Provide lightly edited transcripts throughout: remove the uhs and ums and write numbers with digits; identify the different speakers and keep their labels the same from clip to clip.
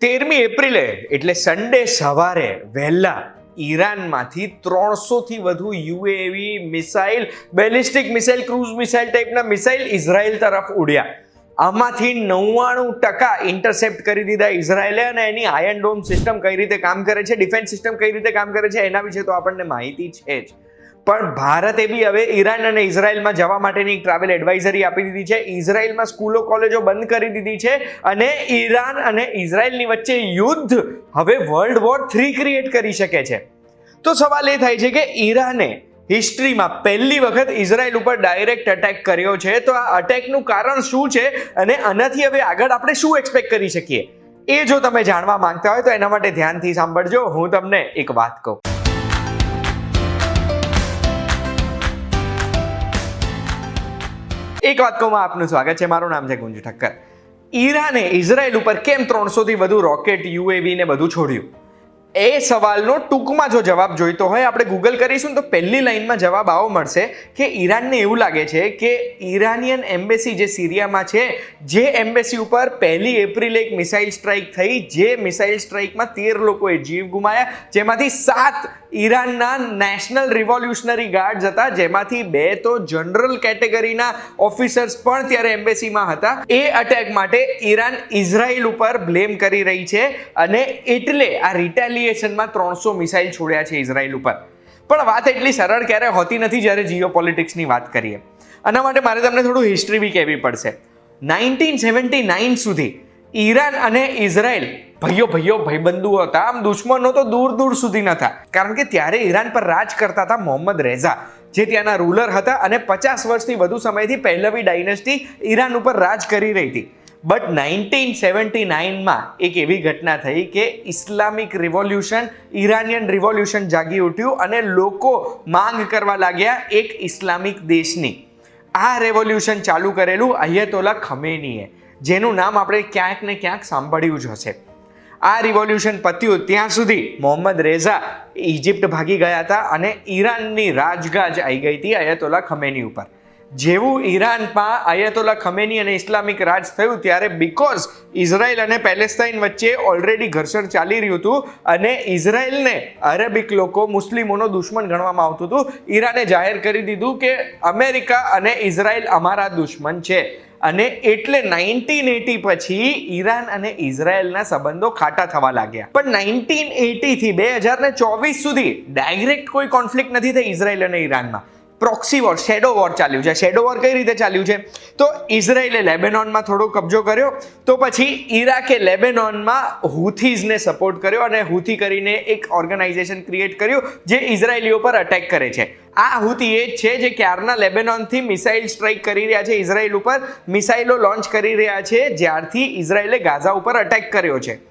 Speaker 1: 13મી એપ્રિલે એટલે સન્ડે સવારે વહેલા ઈરાનમાંથી 300થી વધુ UAV missile, ballistic missile, cruise missile ટાઈપના મિસાઇલ ઇઝરાયલ તરફ ઉડ્યા. આમાંથી 99% ઇન્ટરસેપ્ટ કરી દીધા ઇઝરાયલે. અને એની આયર્ન ડોમ સિસ્ટમ કઈ રીતે કામ કરે છે, ડિફેન્સ સિસ્ટમ કઈ રીતે કામ કરે છે, એના વિશે તો આપણને માહિતી છે જ. પણ ભારતે બી હવે ઈરાન અને ઇઝરાયલમાં જવા માટેની ટ્રાવેલ એડવાઇઝરી આપી દીધી છે. ઇઝરાયલમાં સ્કૂલો કોલેજો બંધ કરી દીધી છે અને ઈરાન અને ઇઝરાયલની વચ્ચે યુદ્ધ હવે વર્લ્ડ વોર 3 ક્રિએટ કરી શકે છે. તો સવાલ એ થાય છે કે ઈરાને હિસ્ટ્રીમાં પહેલી વખત ઇઝરાયલ ઉપર ડાયરેક્ટ અટેક કર્યો છે. તો આ અટેકનું કારણ શું છે અને આનાથી હવે આગળ આપણે શું એક્સપેક્ટ કરી શકીએ, એ જો તમે જાણવા માંગતા હોય તો એના માટે ધ્યાનથી સાંભળજો. હું તમને એક વાત કહું. એક વાત કહું, આપનું સ્વાગત છે. મારું નામ છે ગુંજ ઠક્કર. ઈરાને ઇઝરાયલ ઉપર કેમ 300થી વધુ રોકેટ, યુએવી ને બધું છોડ્યું, એ સવાલનો ટૂંકમાં જો જવાબ જોઈતો હોય આપણે ગૂગલ કરીશું તો પહેલી લાઈનમાં જવાબ આવો મળશે કે ઈરાનને એવું લાગે છે કે ઈરાનિયન એમ્બેસી જે સિરિયામાં છે, જે એમ્બેસી ઉપર 1 એપ્રિલે એક મિસાઇલ સ્ટ્રાઇક થઈ, જે મિસાઇલ સ્ટ્રાઇકમાં 13 લોકોએ જીવ ગુમાયા, જેમાંથી 7 ઈરાનના નેશનલ રિવોલ્યુશનરી ગાર્ડ્સ હતા, જેમાંથી 2 તો જનરલ કેટેગરીના ઓફિસર્સ પણ ત્યારે એમ્બેસીમાં હતા. એ અટેક માટે ઈરાન ઇઝરાયલ ઉપર બ્લેમ કરી રહી છે અને એટલે આ રિટેલિએશનમાં 300 મિસાઇલ છોડ્યા છે ઇઝરાયલ ઉપર. પણ વાત એટલી સરળ ક્યારે હોતી નથી જ્યારે જીઓપોલિટિક્સની વાત કરીએ. આના માટે મારે તમને થોડું હિસ્ટ્રી બી કહેવી પડશે. 1979 સુધી ઈરાન અને ઇઝરાયલ ભાઈબંધુ હતા. આમ દુશ્મનો તો દૂર દૂર સુધી નતા, કારણ કે ત્યારે ઈરાન પર રાજ કરતા હતા મોહમ્મદ રેઝા, જે ત્યાંના રૂલર હતા અને 50 વર્ષથી વધુ સમયથી પહેલવી ડાયનેસ્ટી ઈરાન ઉપર રાજ કરી રહી હતી. બટ 1979માં એક એવી ઘટના થઈ કે ઇસ્લામિક રિવોલ્યુશન, ઈરાનિયન રિવોલ્યુશન જાગી ઉઠ્યું અને લોકો માંગ કરવા લાગ્યા એક ઇસ્લામિક દેશની. આ રેવોલ્યુશન ચાલુ કરેલું અયતોલા ખમેનીએ, જેનું નામ આપણે ક્યાંક ને ક્યાંક સાંભળ્યું જ હશે. આ રિવોલ્યુશન પત્યું ત્યાં સુધી મોહમ્મદ રેઝા ઇજિપ્ત ભાગી ગયા હતા અને ઈરાનની રાજગાજ આવી ગઈ હતી અયતોલા ખમેની ઉપર. જેવું ઈરાનમાં અયતોલા ખમેની અને ઇસ્લામિક રાજ થયું ત્યારે બીકોઝ ઇઝરાયલ અને પેલેસ્ટાઇન વચ્ચે ઓલરેડી ઘર્ષણ ચાલી રહ્યું હતું અને ઇઝરાયલને અરેબિક લોકો, મુસ્લિમોનો દુશ્મન ગણવામાં આવતું હતું, ઈરાને જાહેર કરી દીધું કે અમેરિકા અને ઇઝરાયલ અમારા દુશ્મન છે. અને એટલે 1980 પછી ઈરાન અને ઇઝરાયલના સંબંધો ખાટા થવા લાગ્યા. પણ 1980 થી 2024 સુધી ડાયરેક્ટ કોઈ કોન્ફ્લિક્ટ નથી થઈ ઇઝરાયલ અને ઈરાનમાં. પ્રોક્સી વોર, શેડો વોર ચાલ્યું છે. શેડો વોર કઈ રીતે ચાલ્યું છે? તો ઇઝરાયલે લેબેનોનમાં થોડો કબજો કર્યો, તો પછી ઈરાકે લેબેનોનમાં હુથીઝને સપોર્ટ કર્યો અને હુથી કરીને એક ઓર્ગેનાઇઝેશન ક્રિએટ કર્યું જે ઇઝરાયલીઓ પર અટેક કરે છે. આ હુતી એ જ છે જે ક્યારના લેબેનોનથી મિસાઇલ સ્ટ્રાઇક કરી રહ્યા છે ઇઝરાયલ ઉપર, મિસાઇલો લોન્ચ કરી રહ્યા છે જ્યારથી ઇઝરાયલે ગાઝા ઉપર અટેક કર્યો છે.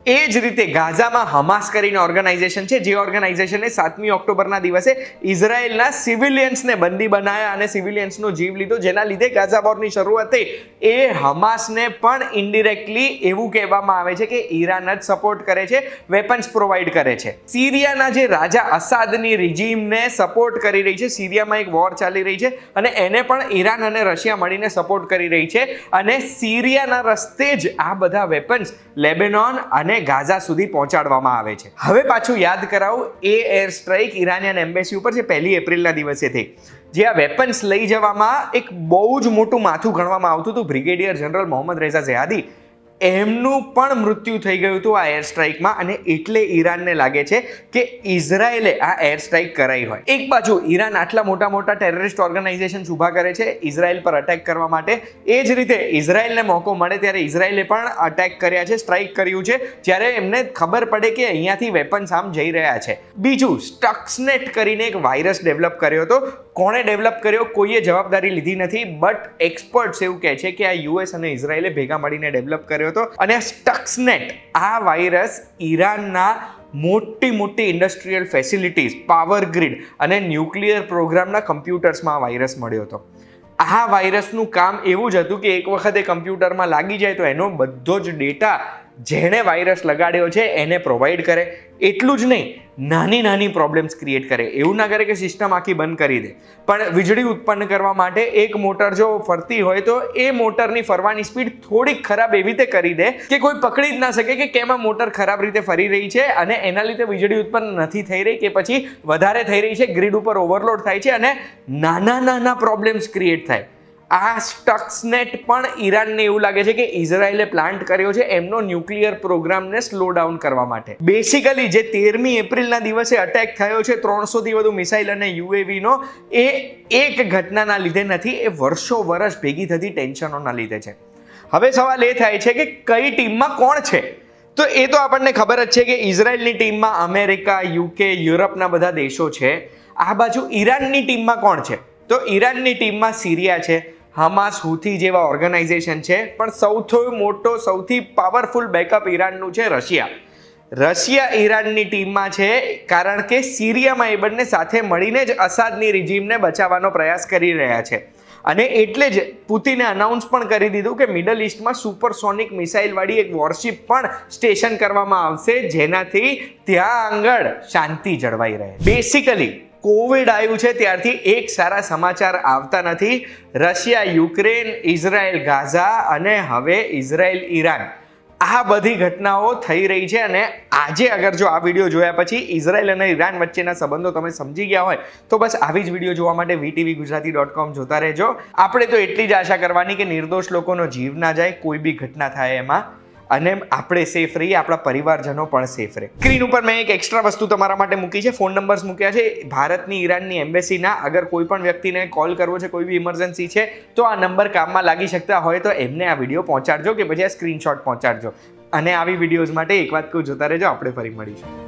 Speaker 1: એ જ રીતે ગાઝામાં હમાસ કરીને ઓર્ગેનાઇઝેશન છે, જે ઓર્ગેનાઇઝેશને 7મી ઓક્ટોબરના દિવસે ઇઝરાયલના સિવિલિયન્સને બંદી બનાવ્યા અને સિવિલિયન્સનો જીવ લીધો, જેના લીધે ગાઝા વોરની શરૂઆત થઈ. એ હમાસને પણ ઇનડિરેક્ટલી એવું કહેવામાં આવે છે કે ઈરાન જ સપોર્ટ કરે છે, વેપન્સ પ્રોવાઈડ કરે છે. સિરિયાના જે રાજા અસાદની રિજીમને સપોર્ટ કરી રહી છે, સિરિયામાં એક વોર ચાલી રહી છે અને એને પણ ઈરાન અને રશિયા મળીને સપોર્ટ કરી રહી છે. અને સિરિયાના રસ્તે જ આ બધા વેપન્સ લેબેનોન અને ગાઝા સુધી પહોંચાડવામાં આવે છે. હવે પાછું યાદ કરાવું, એ એર સ્ટ્રાઇક ઈરાનિયન એમ્બેસી ઉપર જે 1 એપ્રિલના દિવસે થઈ, જે આ વેપન્સ લઈ જવામાં એક બહુ જ મોટું માથું ગણવામાં આવતું હતું બ્રિગેડિયર જનરલ મોહમ્મદ રેઝા ઝેહાદી, એમનું પણ મૃત્યુ થઈ ગયું હતું આ એર સ્ટ્રાઇકમાં. અને એટલે ઈરાનને લાગે છે કે ઇઝરાયલે આ એર સ્ટ્રાઇક કરાઈ હોય. એક બાજુ ઈરાન આટલા મોટા ટેરરિસ્ટ ઓર્ગેનાઇઝેશન ઊભા કરે છે ઇઝરાયલ પર અટેક કરવા માટે, એ જ રીતે ઇઝરાયલને મોકો મળે ત્યારે ઇઝરાયલે પણ અટેક કર્યા છે, સ્ટ્રાઇક કર્યું છે, જ્યારે એમને ખબર પડે કે અહીંયાથી વેપન્સ આમ જઈ રહ્યા છે. બીજું, સ્ટક્સનેટ કરીને એક વાયરસ ડેવલપ કર્યો હતો. કોણે ડેવલપ કર્યો કોઈએ જવાબદારી લીધી નથી, બટ એક્સપર્ટ્સ એવું કહે છે કે આ યુએસ અને ઇઝરાયલે ભેગા મળીને ડેવલપ કર્યો હતો. અને સ્ટક્સનેટ, આ વાયરસ ઈરાનના મોટી ઇન્ડસ્ટ્રીયલ ફેસિલિટીઝ, પાવર ગ્રીડ અને ન્યુક્લિયર પ્રોગ્રામના કમ્પ્યુટર્સમાં આ વાયરસ મળ્યો હતો. આ વાયરસનું કામ એવું જ હતું કે એક વખત એ કમ્પ્યુટરમાં લાગી જાય તો એનો બધો જ ડેટા જેણે વાયરસ લગાડ્યો છે એને પ્રોવાઈડ કરે. એટલું જ નહીં, નાની નાની પ્રોબ્લેમ્સ ક્રિએટ કરે. એવું ના કરે કે સિસ્ટમ આખી બંધ કરી દે, પણ વીજળી ઉત્પન્ન કરવા માટે એક મોટર જો ફરતી હોય તો એ મોટરની ફરવાની સ્પીડ થોડીક ખરાબ એવી રીતે કરી દે કે કોઈ પકડી જ ના શકે કે કેમાં મોટર ખરાબ રીતે ફરી રહી છે અને એના લીધે વીજળી ઉત્પન્ન નથી થઈ રહી કે પછી વધારે થઈ રહી છે, ગ્રીડ ઉપર ઓવરલોડ થાય છે અને નાના નાના પ્રોબ્લેમ્સ ક્રિએટ થાય. આ સ્ટક્સનેટ પણ ઈરાનને એવું લાગે છે કે ઇઝરાયલે પ્લાન્ટ કર્યો છે એમનો ન્યુક્લિયર પ્રોગ્રામને સ્લો ડાઉન કરવા માટે. બેસિકલી જે 13મી એપ્રિલના દિવસે અટેક થયો છે 300થી વધુ મિસાઇલ અને યુએવીનો, એ એક ઘટનાના લીધે નથી, એ વર્ષો વર્ષ ભેગી થતી ટેન્શનોના લીધે છે. હવે સવાલ એ થાય છે કે કઈ ટીમમાં કોણ છે? તો એ તો આપણને ખબર જ છે કે ઇઝરાયલની ટીમમાં અમેરિકા, યુકે, યુરોપના બધા દેશો છે. આ બાજુ ઈરાનની ટીમમાં કોણ છે? તો ઈરાનની ટીમમાં સિરિયા છે, હમાસ, હુથી જેવા ઓર્ગેનાઇઝેશન છે, પણ સૌથી મોટો, સૌથી પાવરફુલ બેકઅપ ઈરાનનું છે રશિયા. રશિયા ઈરાનની ટીમમાં છે કારણ કે સિરિયામાં એ બંને સાથે મળીને જ અસાદની રિજીમને બચાવવાનો પ્રયાસ કરી રહ્યા છે. અને એટલે જ પુતિને અનાઉન્સ પણ કરી દીધું કે મિડલ ઇસ્ટમાં સુપરસોનિક મિસાઇલવાળી એક વોરશિપ પણ સ્ટેશન કરવામાં આવશે, જેનાથી ત્યાં આગળ શાંતિ જળવાઈ રહે. બેસિકલી કોવિડ આવ્યું છે ત્યારથી એક સારા સમાચાર આવતા નથી. રશિયા, યુક્રેન, ઇઝરાયલ, ગાઝા અને હવે ઇઝરાયલ, ઈરાન, આ બધી ઘટનાઓ થઈ રહી છે. અને આજે અગર જો આ વિડીયો જોયા પછી ઇઝરાયલ અને ઈરાન વચ્ચેના સંબંધો તમે સમજી ગયા હોય તો બસ આવી જ વિડીયો જોવા માટે VTVGujarati.com જોતા રહેજો. આપણે તો એટલી જ આશા કરવાની કે નિર્દોષ લોકોનો જીવ ના જાય કોઈ બી ઘટના થાય એમાં, અને આપણે સેફ રહીએ, આપણા પરિવારજનો પણ સેફ રહે. સ્ક્રીન ઉપર મેં એક એક્સ્ટ્રા વસ્તુ તમારા માટે મૂકી છે, ફોન નંબર્સ મૂક્યા છે ભારતની ઈરાનની એમ્બેસીના. અગર કોઈ પણ વ્યક્તિને કોલ કરવો છે, કોઈ બી ઇમરજન્સી છે, તો આ નંબર કામમાં લાગી શકતા હોય તો એમને આ વિડીયો પહોંચાડજો કે પછી આ સ્ક્રીનશોટ પહોંચાડજો. અને આવી વિડીયોઝ માટે એક વાત કહું, જોતા રહેજો, આપણે ફરી મળીશું.